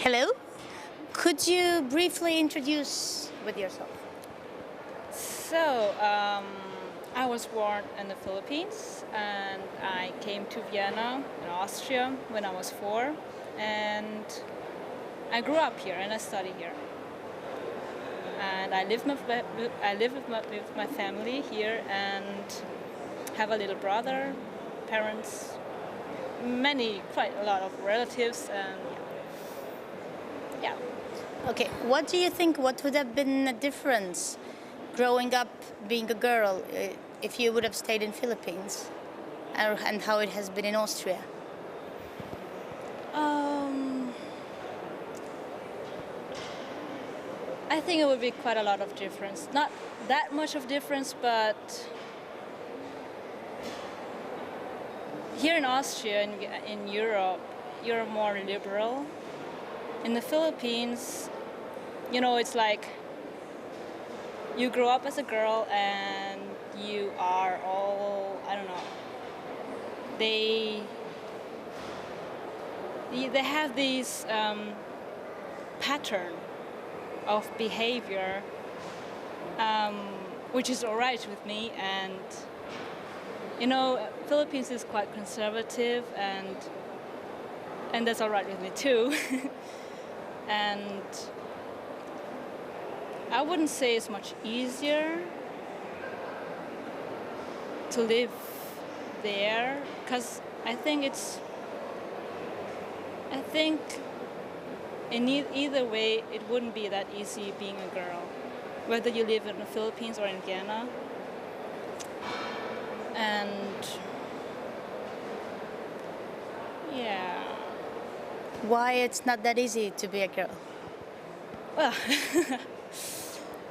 Hello. Could you briefly introduce with yourself? I was born in the Philippines and I came to Vienna in Austria when I was 4, and I grew up here and I study here. And I live with my family here and have a little brother, parents, quite a lot of relatives, and yeah. Okay. What do you think? What would have been the difference growing up being a girl if you would have stayed in Philippines, and how it has been in Austria? Um, I think it would be quite a lot of difference. Not that much of difference, but here in Austria, in Europe, you're more liberal. In the Philippines, it's like you grow up as a girl and you are all, I don't know. They they have these pattern of behavior, um, which is alright with me. And Philippines is quite conservative, and that's alright with me too. And I wouldn't say it's much easier to live there, because I think in either way it wouldn't be that easy being a girl, whether you live in the Philippines or in Vienna. And yeah, Why it's not that easy to be a girl? well,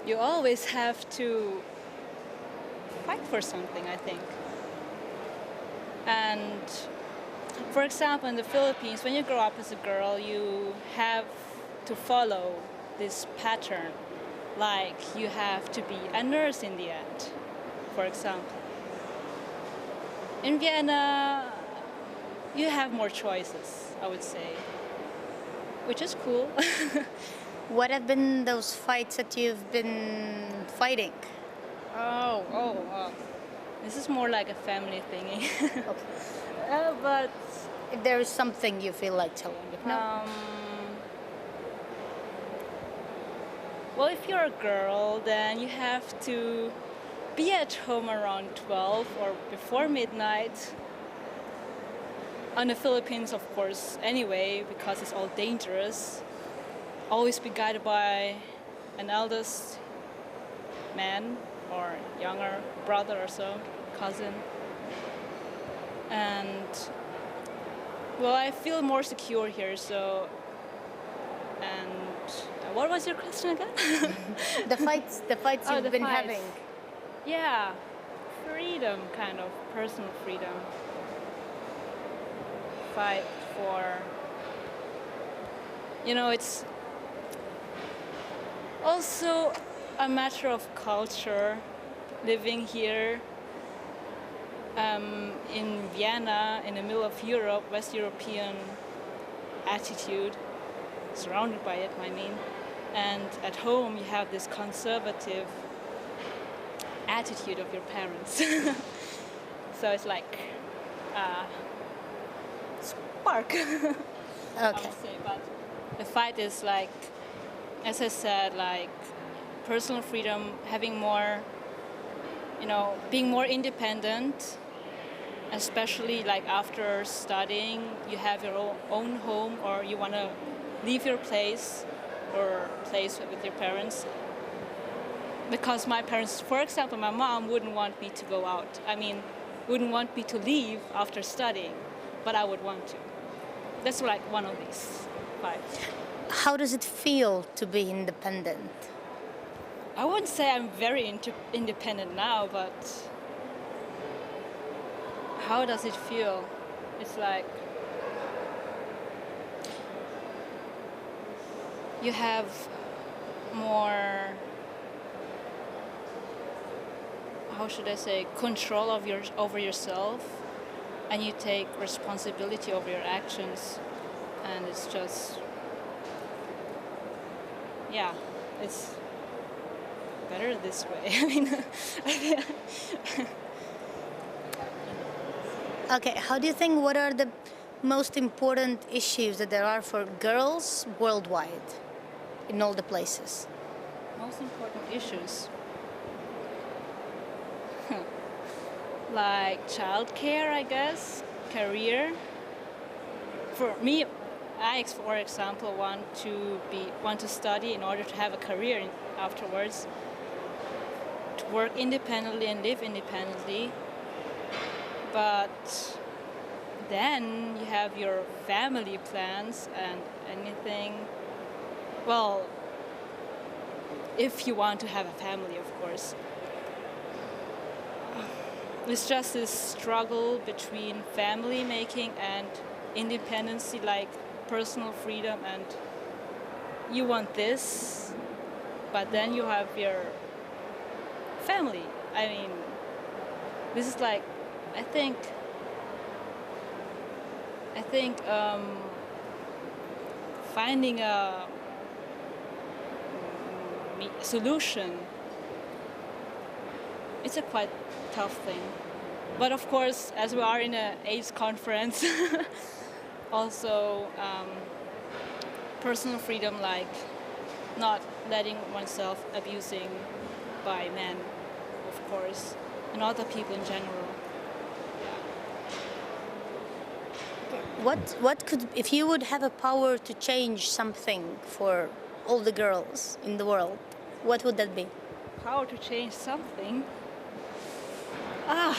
you always have to fight for something, I think. And for example, in the Philippines, when you grow up as a girl, you have to follow this pattern. Like you have to be a nurse in the end, for example. In Vienna, you have more choices, I would say, which is cool. What have been those fights that you've been fighting? Oh, this is more like a family thingy. Okay. But If there is something you feel like telling me. No. well, if you're a girl, then you have to be at home around 12 or before midnight. On the Philippines, of course, anyway, because it's all dangerous. Always be guided by an eldest man or younger brother or so, cousin. And well, I feel more secure here, so. And what was your question again? The fights you've The been fights. having. Yeah, freedom, kind of personal freedom. Fight for. It's also a matter of culture. Living here in Vienna, in the middle of Europe, West European attitude, surrounded by it, I mean. And at home, you have this conservative attitude of your parents. So it's like spark, I Okay. would say. But the fight is like, as I said, like personal freedom, having more, being more independent, especially like after studying, you have your own home, or you want to leave your place or place with your parents. Because my parents, for example, my mom wouldn't want me to go out. I mean, wouldn't want me to leave after studying, but I would want to. That's like one of these fights. How does it feel to be independent? I wouldn't say I'm very independent now, but how does it feel? It's like you have more, how should I say, control of over yourself, and you take responsibility over your actions, and it's just yeah, it's better this way. I mean, Okay, how do you think, what are the most important issues that there are for girls worldwide in all the places? most important issues. Like childcare, I guess, career. For me, for example, want to study in order to have a career afterwards, to work independently and live independently. But then you have your family plans and anything. Well, if you want to have a family, of course. It's just this struggle between family making and independency, like personal freedom, and you want this, but then you have your family. I mean, this is like, I think finding a solution, it's a quite tough thing. But of course, as we are in an AIDS conference, also personal freedom, like not letting oneself abusing by men, of course, and other people in general. What could, if you would have a power to change something for all the girls in the world, what would that be? Power to change something. Ah.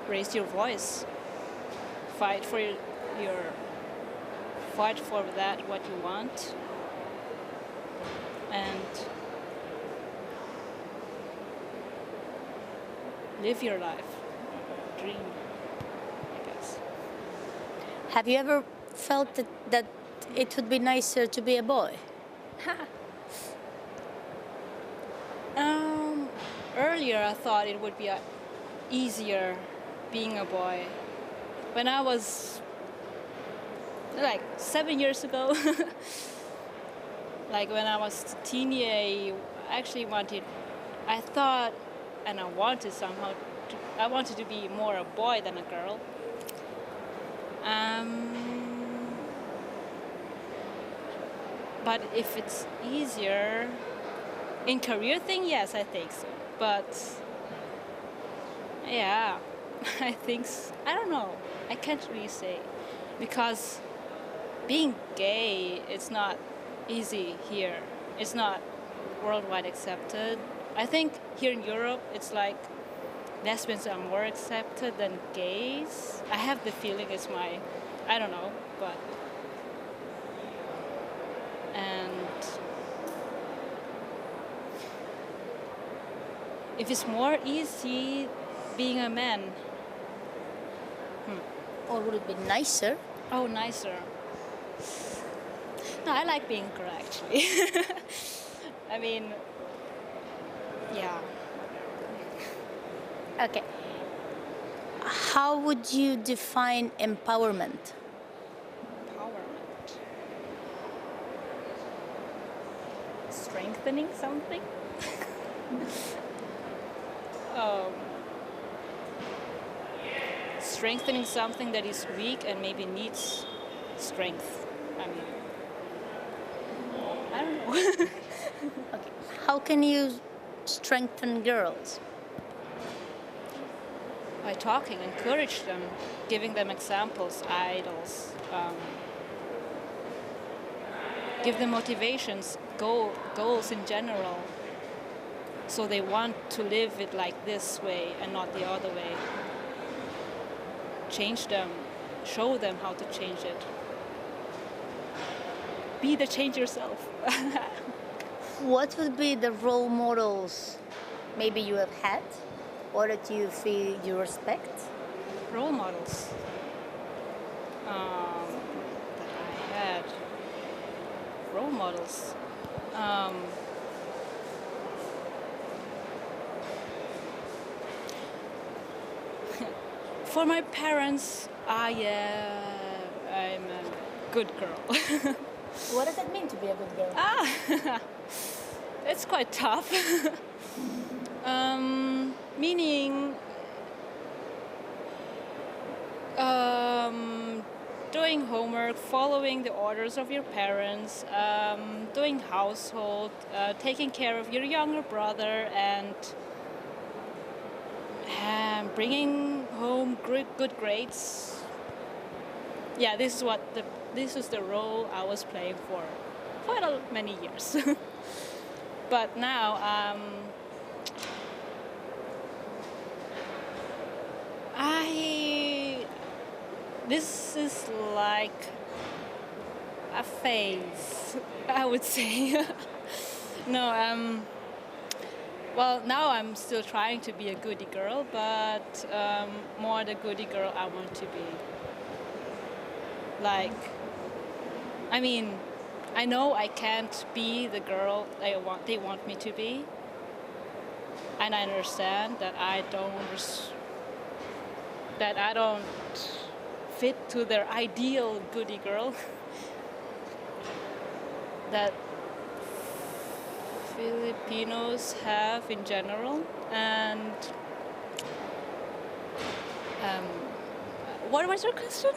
Raise your voice. Fight for fight for that what you want. And live your life. Dream, I guess. Have you ever felt that it would be nicer to be a boy? Earlier I thought it would be easier being a boy. When I was like 7 years ago, like when I was teenage, I thought, and I wanted somehow, I wanted to be more a boy than a girl. But if it's easier in career thing, yes, I think so. But yeah, I don't know. I can't really say, because being gay, it's not easy here. It's not worldwide accepted. I think here in Europe, it's like lesbians are more accepted than gays. I have the feeling I don't know, but. And if it's more easy being a man. Or would it be nicer? Oh, nicer. No, I like being a girl, actually. I mean, yeah. Okay. How would you define empowerment? Empowerment. Strengthening something? Strengthening something that is weak and maybe needs strength. I mean, I don't know. Okay. How can you strengthen girls? By talking, encourage them, giving them examples, idols, give them motivations, goals in general, so they want to live it like this way and not the other way. Change them, show them how to change it. Be the change yourself. What would be the role models maybe you have had or that you feel you respect? Role models that I had. Role models. For my parents, yeah, I'm a good girl. What does it mean to be a good girl? It's quite tough. Meaning doing homework, following the orders of your parents, doing household, taking care of your younger brother, and bringing home good grades. Yeah, this is the role I was playing for quite many years. But now this is like a phase, I would say. No, well, now I'm still trying to be a goody girl, but more the goody girl I want to be. Like, I mean, I know I can't be the girl they want me to be, and I understand that I don't fit to their ideal goody girl that Filipinos have in general. And what was your question?